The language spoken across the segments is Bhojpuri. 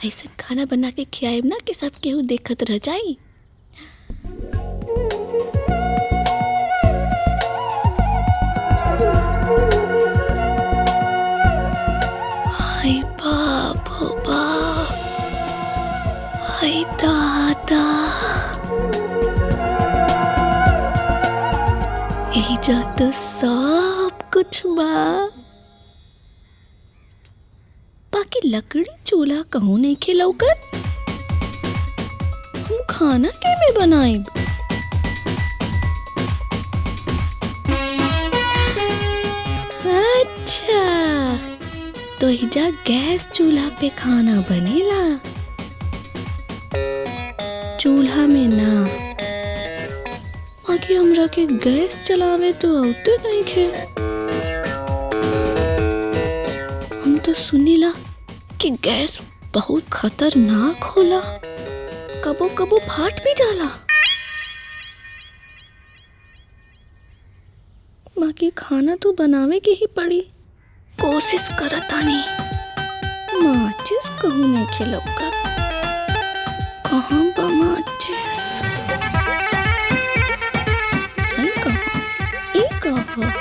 ऐसा खाना बना के खियाएब ना कि सब केहू देखत रह जाई। हाय बाप हो बाप, हाय दादा, एजा तो सब कुछ बा, बाकी लकड़ी चूल्हा कहूँ नहीं खिलौकत। हम खाना के में बनाएब? अच्छा, तो एजा गैस चूल्हा पे खाना बनेला, चूल्हा में ना। बाकी हमरा के गैस चलावे तो आते नहीं खे। हम तो सुनीला कि गैस बहुत खतरनाक होला, कबो कबो फाट भी जाला। बाकी खाना तो बनावे के ही पड़ी, कोशिश करतानी। माचिस कहूँ नहीं खिलौकत, कहाँ बा माचिस? आई कहाँ? ई कहाँ?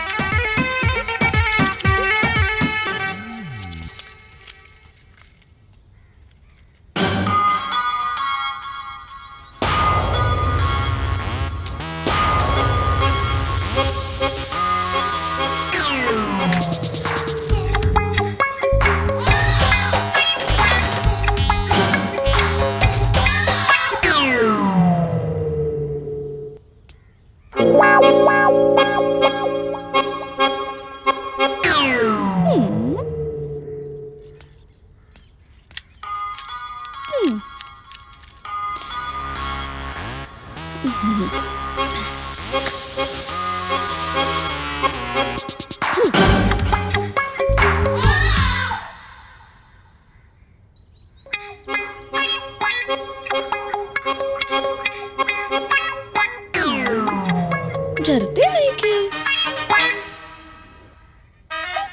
जरते नहीं के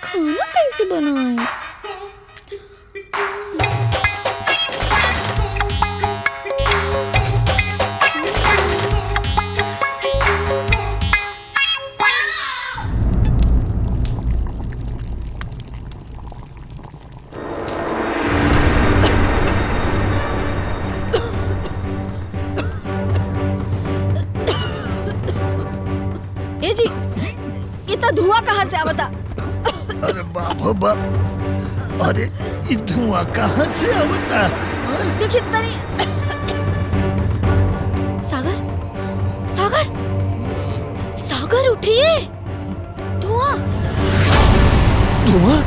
खाना कैसे बनाए? ए जी, इतना धुआं कहाँ से आवता? अरे बाप हो बाप, अरे ये धुआं कहाँ से आवता? देखिए तनी। सागर, सागर, सागर उठिए! धुआं! धुआं?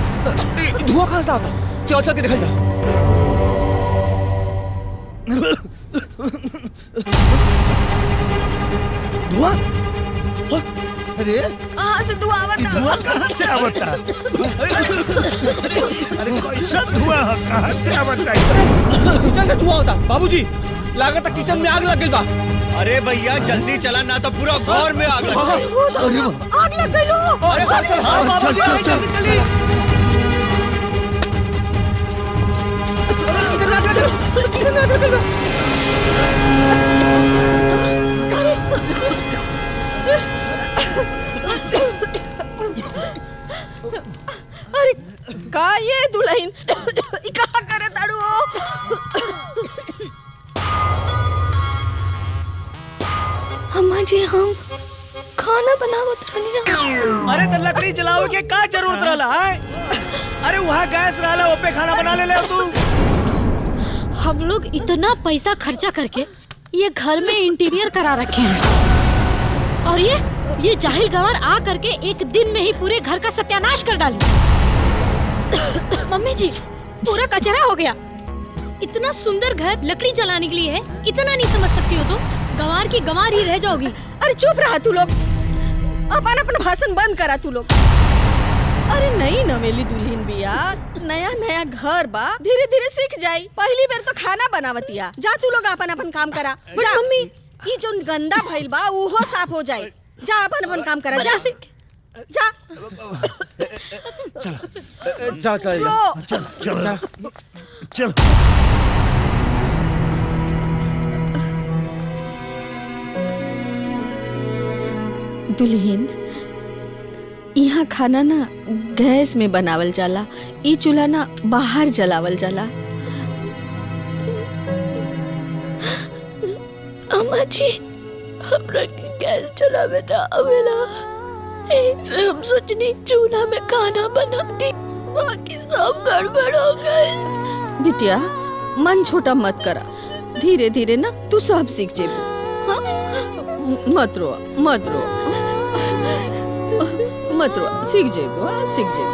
धुआं कहाँ से आता? चल चल के देखा जा। धुआं? अरे कहाँ से धुआं आवता? धुआं कहाँ से आवता? अरे कैसा धुआं है? कहाँ से आवता? किचन से धुआं होता। बाबूजी, लागत है किचन में आग लग गई बा। अरे भैया जल्दी चला ना तो पूरा घर में आग लग जाए। अरे वाह! आग लग गई लो। अरे चल चल, हाँ बाबूजी, चल, चल, जल्दी चलिए। किचन में आग लग गई, किचन में आग लग गई। अरे का ये दुल्हन कहाँ करे ताड़ू हो? अम्मा जी, हम खाना बनावत रहनी। अरे तो लकड़ी जलावे के का जरूरत रहला है? अरे वहाँ गैस रहला, ओपे खाना बना ले तू। हम लोग इतना पैसा खर्चा करके ये घर में इंटीरियर करा रखे हैं और ये जाहिल गंवार आ करके एक दिन में ही पूरे घर का सत्यानाश कर डाली। मम्मी जी, पूरा कचरा हो गया। इतना सुंदर घर लकड़ी जलाने के लिए है, इतना नहीं समझ सकती हो तो गंवार की गंवार ही रह जाओगी। अरे चुप रहा तू लोग, अपन अपन भाषण बंद करा तू लोग। अरे नई नवेली दुल्हन बिया, नया नया घर बा, धीरे धीरे सीख जाई। पहली बार तो खाना बनावतिया। जा तू लोग अपन अपन काम करा। जा मम्मी, ये जो गंदा भइल बा वो साफ हो जाए। जा अपन अपन काम करा। जा जा चल चल लो। चल चल चल। दुल्हन, यहाँ खाना ना गैस में बनावल जाला, ई चूल्हा ना बाहर जलावल जाला। अम्मा जी, हमरा के गैस चलावे ना आवेला, से हम सोचनी चूल्हा में खाना बना दी, बाकी सब गड़बड़ हो गए। बिटिया मन छोटा मत करा, धीरे धीरे ना तू सब सीख जेबू। हाँ, मत रो मत रो मत रो, सीख जेबू। हाँ, सीख जेबू।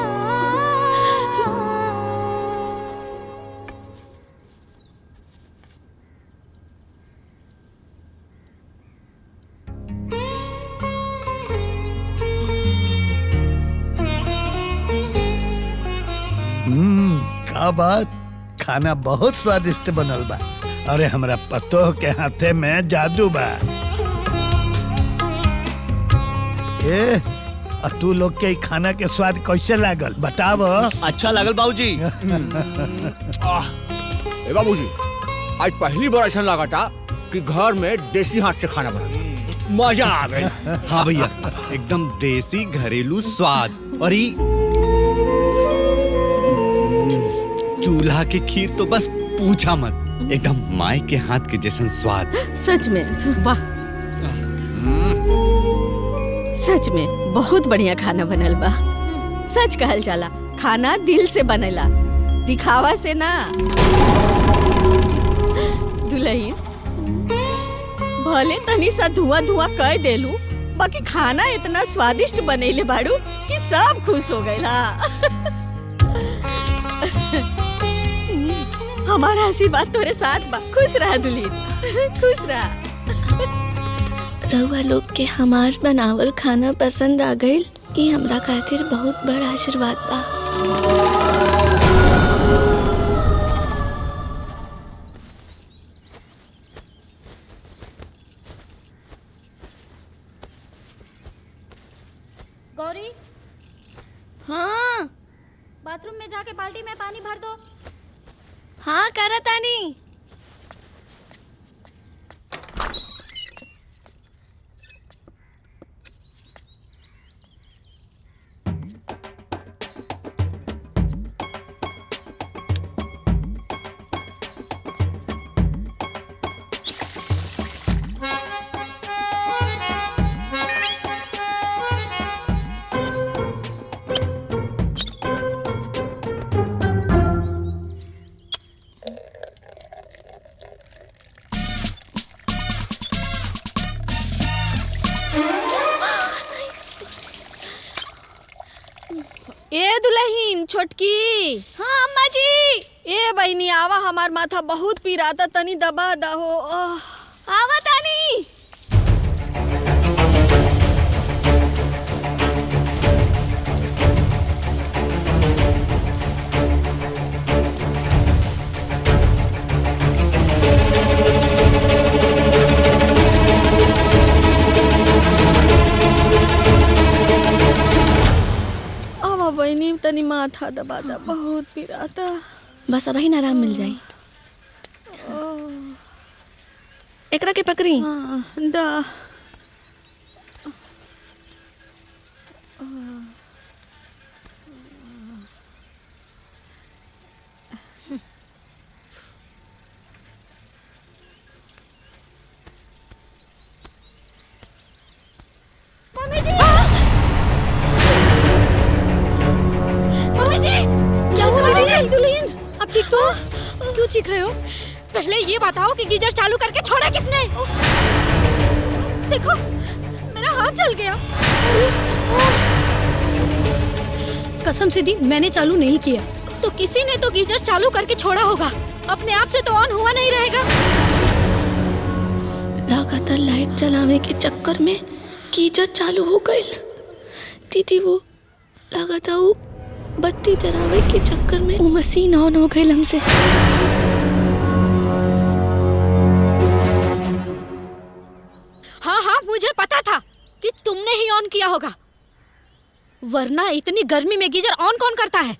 का बात, खाना बहुत स्वादिष्ट बनल बा। अरे हमरा पतोह के हाथे में जादू बा। ए, तू लोग के खाना के स्वाद कैसे लागल बताव। अच्छा लागल बाबूजी। ए बाबूजी, आज पहली बार ऐसा लगा था कि घर में देसी हाथ से खाना बना, मजा आ गई। हाँ भैया, एकदम देसी घरेलू स्वाद। और ये चूल्हा के खीर तो बस पूछा मत, एकदम माई के हाथ के जैसन स्वाद। सच में वाह, सच में बहुत बढ़िया खाना बनल बा। सच कहल जाला, खाना दिल से बनेला, दिखावा से ना। दुल्हन, भले तनी सा धुआं धुआं कह देलू, बाकी खाना इतना स्वादिष्ट बनेले बाड़ू कि सब खुश हो गइला। हमारा आशीर्वाद तोरे साथ बा। खुश रहा दुल्हन, खुश रहा। रउआ लोग के हमार बनावल खाना पसंद आ गइल, ये हमरा खातिर बहुत बड़ा आशीर्वाद बा। गौरी, हाँ बाथरूम में जाके बाल्टी में पानी भर दो। हाँ करतानी। ए दुल्हन छोटकी। हाँ अम्मा जी। ए बहनी आवा, हमार माथा बहुत पीराता, तनी दबा दहो। आवा तानी। बहनी तनी माथा दबा दा, बहुत पीराता। बस अब ही आराम मिल जाई। एकरा के पकड़ी। हाँ, दा। अब ठीक तो? क्यों चीख रहे हो? पहले ये बताओ कि गीजर चालू करके छोड़ा किसने? देखो, मेरा हाथ जल गया। कसम से दी, मैंने चालू नहीं किया। तो किसी ने तो गीजर चालू करके छोड़ा होगा, अपने आप से तो ऑन हुआ नहीं रहेगा। लगातार लाइट चलावे के चक्कर में गीजर चालू हो गई। दीदी वो लगातार वो बत्ती जलावे के चक्कर में वो मशीन ऑन हो गई हमसे। हाँ हाँ, मुझे पता था कि तुमने ही ऑन किया होगा, वरना इतनी गर्मी में गीजर ऑन कौन करता है?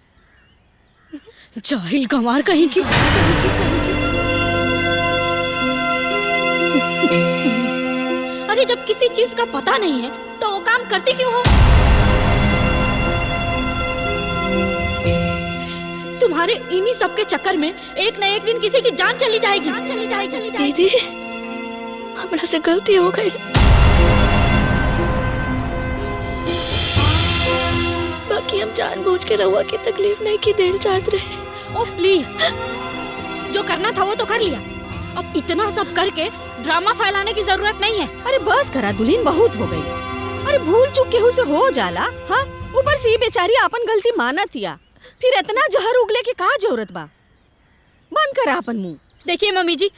जाहिल गंवार कहीं की। अरे आखिर जब किसी चीज का पता नहीं है तो वो काम करती क्यों हो? तुम्हारे इन्हीं सब के चक्कर में एक न एक दिन किसी की जान चली जाएगी। दीदी, हमरा से गलती हो गई। बाकी हम जानबूझ के रहुआ की तकलीफ नहीं की देना चाहते रहे। ओ प्लीज, जो करना था वो तो कर लिया। अब इतना सब करके ड्रामा फैलाने की जरूरत नहीं है। अरे बस करा दुल्हन, बहुत हो गई। अरे भूल चूक केहू से हो जाला। हाँ, ऊपर से ही बेचारी अपन गलती मानत हिया, फिर इतना जहर उगले के का जरूरत बा? बंद करा अपन मुंह। देखिए मम्मी जी,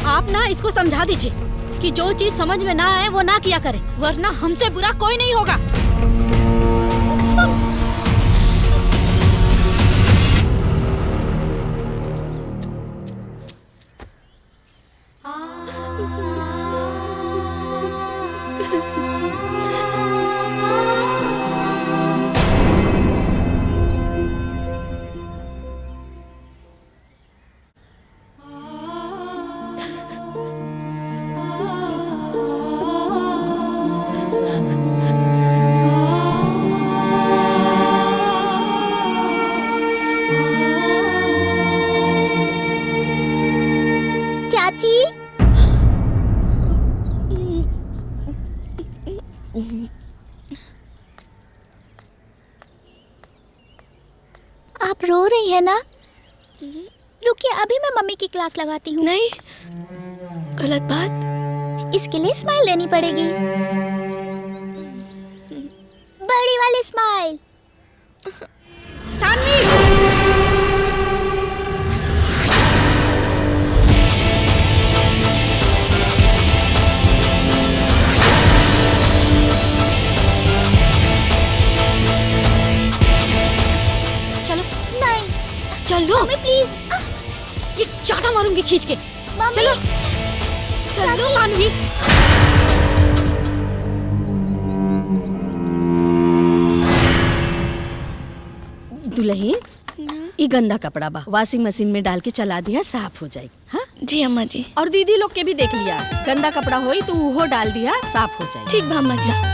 आप ना इसको समझा दीजिए कि जो चीज समझ में ना आए वो ना किया करे, वरना हमसे बुरा कोई नहीं होगा। आप रो रही है ना? रुकिए, अभी मैं मम्मी की क्लास लगाती हूँ। नहीं, गलत बात। इसके लिए स्माइल लेनी पड़ेगी, बड़ी वाली स्माइल। सानवी, चलो मम्मी प्लीज, ये चाटा मारूंगी खींच के। मम्मी। चलो चलो सानवी। दुल्हन, ये गंदा कपड़ा बा, वॉशिंग मशीन में डाल के चला दिया, साफ हो जाएगी। हाँ जी अम्मा जी। और दीदी लोग के भी देख लिया, गंदा कपड़ा होई तो वो डाल दिया, साफ हो जाएगी। ठीक बा अम्मा जी।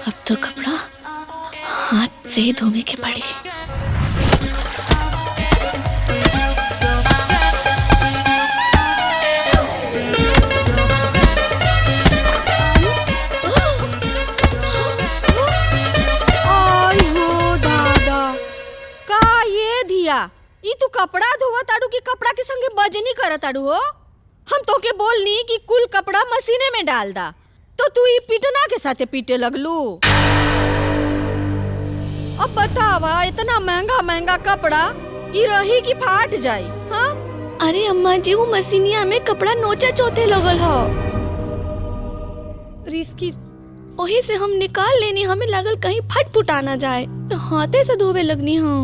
अब तो कपड़ा हाथ से ही धोने के पड़ी। ई तू कपड़ा धोवा ताड़ू की कपड़ा के संगे बजनी करत ताड़ू हो? हम तो के बोलनी कि कुल कपड़ा मशीने में डाल दा, तो तू ई पीटना के साथे पीटे लगलू। अब बतावा, इतना महंगा महंगा कपड़ा ई रही की फाट जाई? हाँ अरे अम्मा जी, वो मशीनिया में कपड़ा नोचा चौथे लगल हो, रिस्की, वही से हम निकाल लेनी। हमें लगल कहीं फट फुटा ना जाए, तो हाथे से धोवे लगनी। हाँ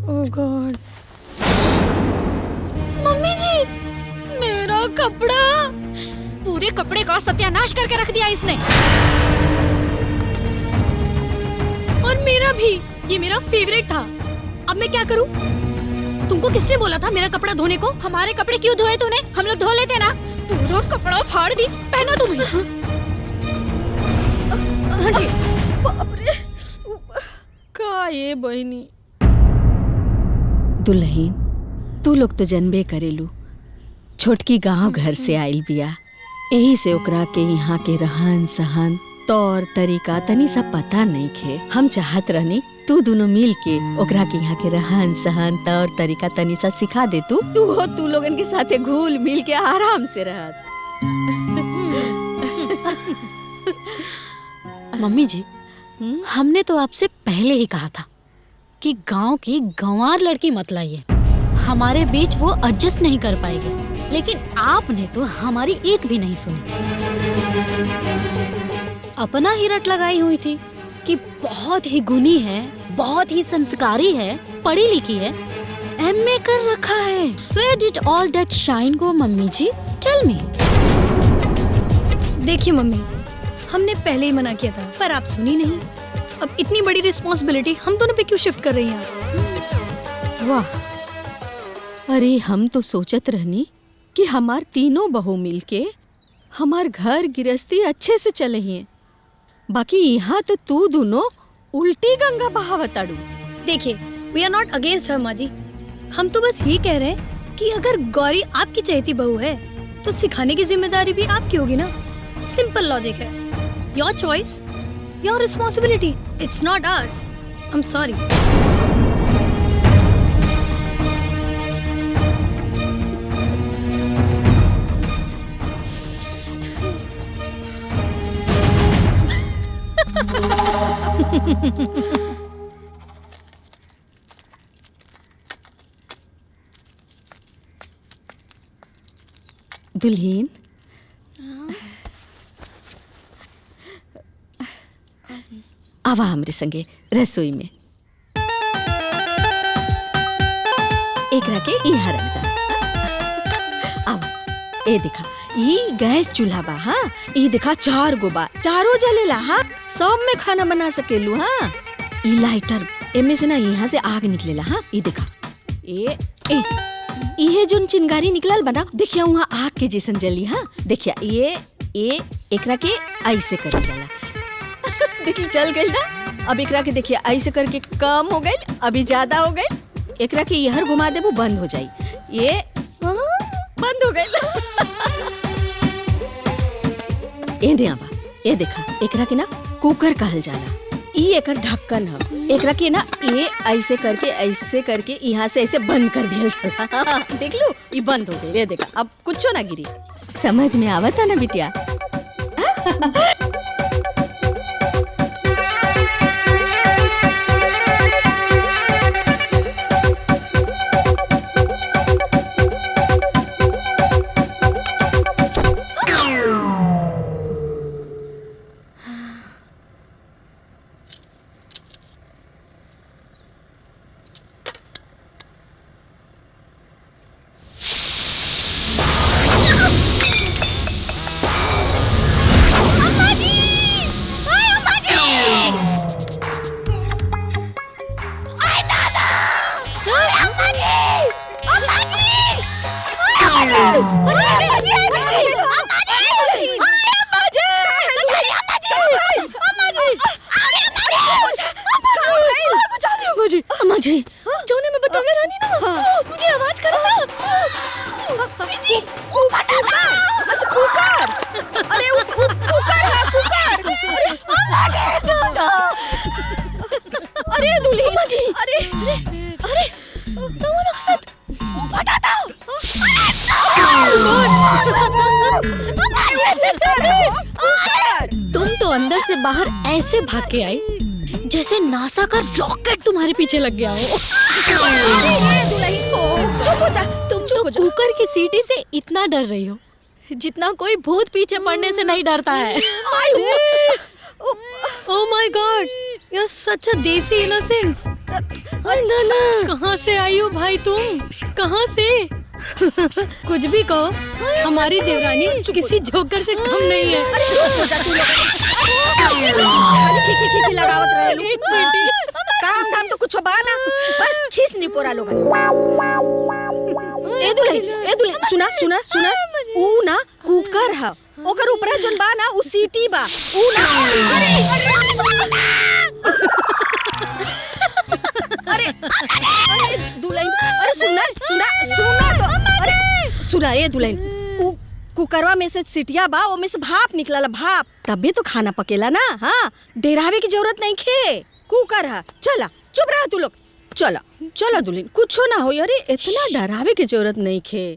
ओह गॉड, मम्मी जी, मेरा कपड़ा, पूरे कपड़े का सत्यानाश करके रख दिया इसने। और मेरा भी, ये मेरा फेवरेट था। अब मैं क्या करूं? तुमको किसने बोला था मेरा कपड़ा धोने को? हमारे कपड़े क्यों धोए तूने? हम लोग धो लेते ना। पूरा कपड़ा फाड़ दी, पहनो तुम्हें। हाँ जी। बाप रे। का ये बहनी। दुल्हन तू लोग तो जनबे करेलू, छोटकी गांव घर से आइल बिया, यही से ओकरा के यहाँ के रहन सहन तौर तरीका तनी सब पता नहीं खे। हम चाहत रहनी तू दोनों मिल के ओकरा के यहाँ के रहन सहन तौर तरीका तनी सा सिखा दे। तू लोगन के साथे घुल मिल के आराम से रहत। मम्मी जी, हमने तो आपसे पहले ही कहा था कि गांव की गंवार लड़की मत लाइए, हमारे बीच वो एडजस्ट नहीं कर पाएगी, लेकिन आपने तो हमारी एक भी नहीं सुनी। अपना ही रट लगाई हुई थी कि बहुत ही गुणी है, बहुत ही संस्कारी है, पढ़ी लिखी है, एमए कर रखा है। Where did all that shine go, mummy जी? Tell me. देखिए मम्मी, हमने पहले ही मना किया था पर आप सुनी नहीं। अब इतनी बड़ी रिस्पॉन्सिबिलिटी हम दोनों पे क्यों शिफ्ट कर रही हैं? वाह, अरे हम तो सोचत रहनी कि हमार तीनों बहू मिलके हमार घर गृहस्थी अच्छे से चले हैं, बाकी यहाँ तो तू दोनों उल्टी गंगा बहावताड़ू। देखिए, we are not against her माँ जी, हम तो बस ये कह रहे हैं कि अगर गौरी आपकी चहेती बहू है तो सिखाने की जिम्मेदारी भी आपकी होगी ना। सिंपल लॉजिक है। Your choice, your responsibility, it's not ours. I am sorry. दुल्हन, आवा हमरे संगे रसोई में। एकरा के यहाँ रख दा। आवा, ए देखा, ई गैस चूल्हा बा। हाँ, ई देखा 4 गो बा, चारों जलेला। हाँ, सब में खाना बना सकेलू। हाँ, ई लाइटर, एमे से ना यहाँ से आग निकलेला। हाँ, ई देखा, ये जोन चिंगारी निकलल बना, देखिया वहाँ आग के जैसन जली। हाँ, देखिया ये एकरा के ऐसे कर जाला। देखी चल गई ना। अब एकरा के देखिए ऐसे करके कम हो गई, अभी ज्यादा हो गई। एकरा के यहर घुमा दे वो बंद हो जाई। ये बंद हो गई। ए देवा, ए देखा, एकरा के ना कुकर कहल जाला। ई एकर ढक्कन है। एकरा के ना ये ऐसे करके यहाँ से ऐसे बंद कर दिया जाला। देख लो, ये बंद हो गई। ये देखा, अब कुछ ना गिरी। समझ में आवता ना बिटिया? तुम तो अंदर से बाहर ऐसे भाग के आई जैसे नासा का रॉकेट तुम्हारे पीछे लग गया हो। तुम तो कुकर की सीटी से इतना डर रही हो जितना कोई भूत पीछे पड़ने से नहीं डरता है। Oh my God, you're such a देसी innocence। कहाँ से आई हो भाई तुम? कहाँ से? कुछ भी कहो, हमारी देवरानी किसी जोकर से कम नहीं है। काम धाम तो कुछ बा ना, बस खीस नहीं पोरा लोग। ए दुल्हन, सुना सुना सुना, ऊ ना कुकर है, ओकर ऊपर जोन बा ना ऊ सीटी बा। ऊ ना सुना ए दुल्हन, उ कुकरवा में से सिटिया बा, ओ में से भाप निकलला, भाप तभी तो खाना पकेला ना। हाँ, डेरावे की जरूरत नहीं खे, कुकर है। चला चुप रहा तू लोग, चला चला दुल्हन, कुछ ना हो। अरे इतना डरावे की जरूरत नहीं खे।